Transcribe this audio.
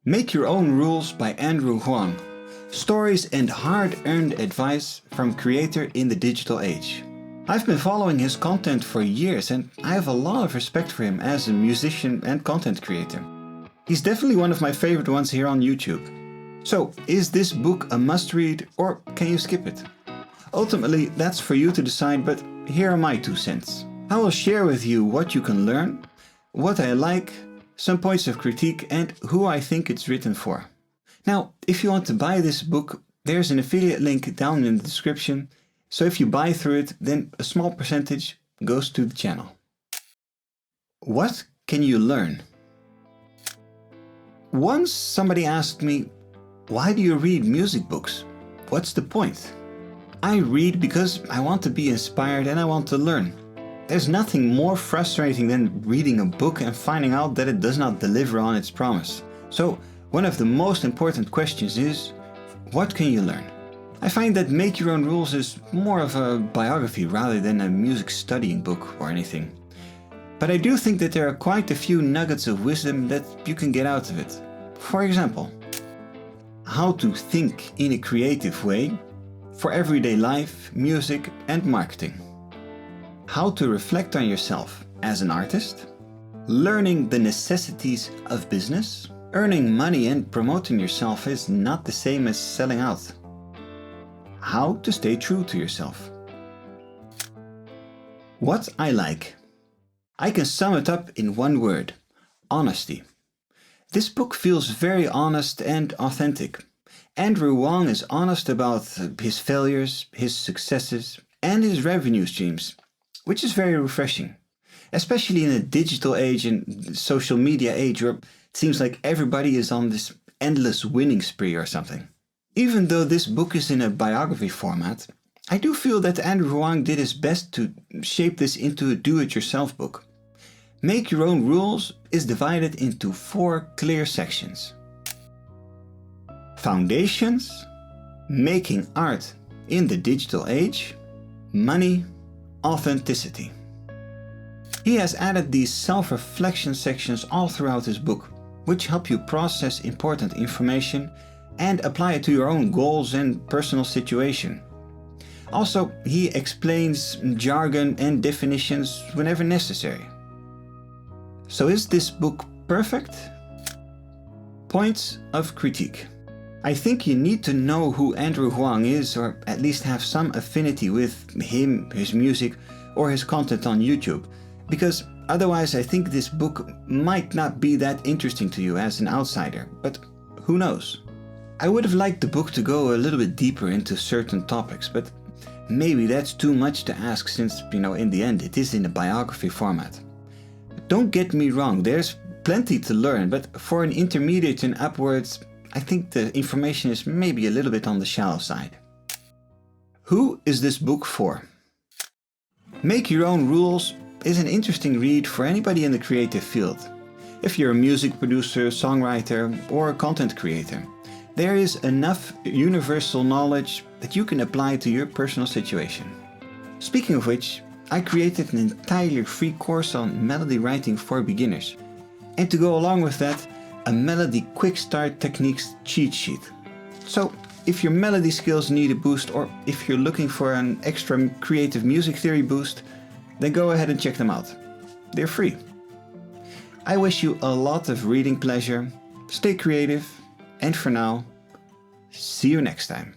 Make Your Own Rules by Andrew Huang. Stories and hard-earned advice from creator in the digital age. I've been following his content for years and I have a lot of respect for him as a musician and content creator. He's definitely one of my favorite ones here on YouTube. So, is this book a must-read or can you skip it? Ultimately, that's for you to decide, but here are my 2 cents. I will share with you what you can learn, what I like, some points of critique, and who I think it's written for. Now, if you want to buy this book, there's an affiliate link down in the description, so if you buy through it, then a small percentage goes to the channel. What can you learn? Once somebody asked me, why do you read music books? What's the point? I read because I want to be inspired and I want to learn. There's nothing more frustrating than reading a book and finding out that it does not deliver on its promise. So, one of the most important questions is, what can you learn? I find that Make Your Own Rules is more of a biography rather than a music studying book or anything. But I do think that there are quite a few nuggets of wisdom that you can get out of it. For example, how to think in a creative way for everyday life, music and marketing. How to reflect on yourself as an artist. Learning the necessities of business. Earning money and promoting yourself is not the same as selling out. How to stay true to yourself. What I like. I can sum it up in one word: honesty. This book feels very honest and authentic. Andrew Huang is honest about his failures, his successes, and his revenue streams, which is very refreshing, especially in a digital age and social media age where it seems like everybody is on this endless winning spree or something. Even though this book is in a biography format, I do feel that Andrew Huang did his best to shape this into a do-it-yourself book. Make Your Own Rules is divided into 4 clear sections. Foundations, making art in the digital age, money, authenticity. He has added these self-reflection sections all throughout his book, which help you process important information and apply it to your own goals and personal situation. Also, he explains jargon and definitions whenever necessary. So is this book perfect? Points of critique. I think you need to know who Andrew Huang is, or at least have some affinity with him, his music, or his content on YouTube, because otherwise I think this book might not be that interesting to you as an outsider, but who knows? I would have liked the book to go a little bit deeper into certain topics, but maybe that's too much to ask since, in the end it is in a biography format. Don't get me wrong, there's plenty to learn, but for an intermediate and upwards, I think the information is maybe a little bit on the shallow side. Who is this book for? Make Your Own Rules is an interesting read for anybody in the creative field. If you're a music producer, songwriter, or a content creator, there is enough universal knowledge that you can apply to your personal situation. Speaking of which, I created an entirely free course on melody writing for beginners. And to go along with that, a melody quick start techniques cheat sheet. So, if your melody skills need a boost or if you're looking for an extra creative music theory boost, then go ahead and check them out. They're free. I wish you a lot of reading pleasure, stay creative, and for now, see you next time.